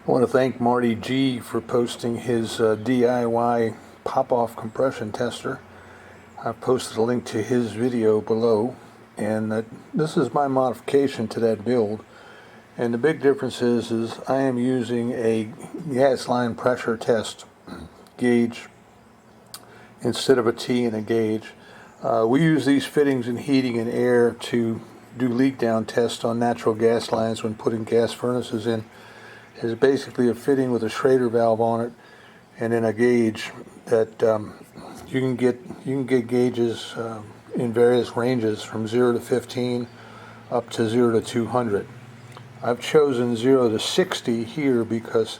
I want to thank Marty G for posting his DIY pop-off compression tester. I've posted a link to his video below, and this is my modification to that build. And the big difference is I am using a gas line pressure test gauge instead of a T and a gauge. We use these fittings in heating and air to do leak down tests on natural gas lines when putting gas furnaces in. Is basically a fitting with a Schrader valve on it, and then a gauge that you can get gauges in various ranges from 0 to 15 up to 0 to 200. I've chosen 0 to 60 here because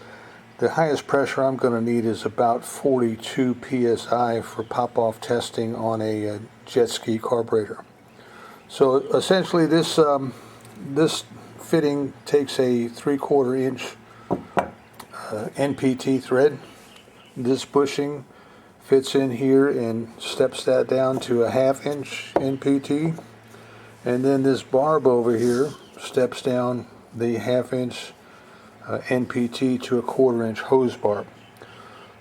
the highest pressure I'm going to need is about 42 psi for pop-off testing on a jet ski carburetor. So essentially this fitting takes a 3/4 inch NPT thread. This bushing fits in here and steps that down to a 1/2 inch NPT, and then this barb over here steps down the 1/2 inch NPT to a 1/4 inch hose barb.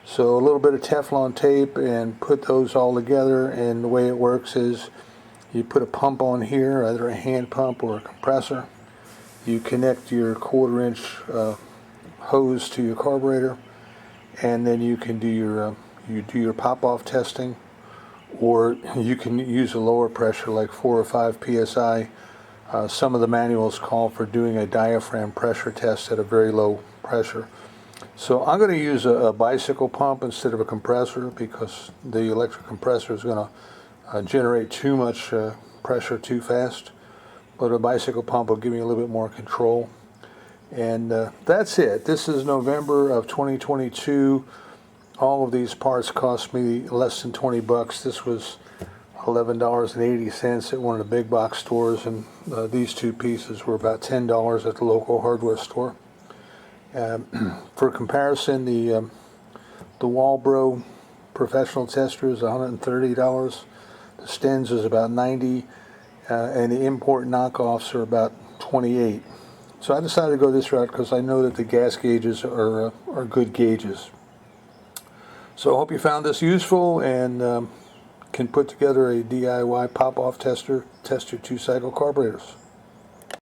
So a little bit of Teflon tape and put those all together, and the way it works is you put a pump on here, either a hand pump or a compressor. You connect your 1/4 inch hose to your carburetor, and then you can do your pop-off testing, or you can use a lower pressure like 4 or 5 psi. Some of the manuals call for doing a diaphragm pressure test at a very low pressure. So I'm going to use a bicycle pump instead of a compressor because the electric compressor is going to generate too much pressure too fast, but a bicycle pump will give me a little bit more control. And that's it. This is November of 2022. All of these parts cost me less than 20 bucks. This was $11.80 at one of the big box stores, and these two pieces were about $10 at the local hardware store. For comparison, the Walbro professional tester is $130. The Stens is about $90, and the import knockoffs are about $28. So I decided to go this route because I know that the gas gauges are good gauges. So I hope you found this useful and can put together a DIY pop-off tester, test your 2-cycle carburetors.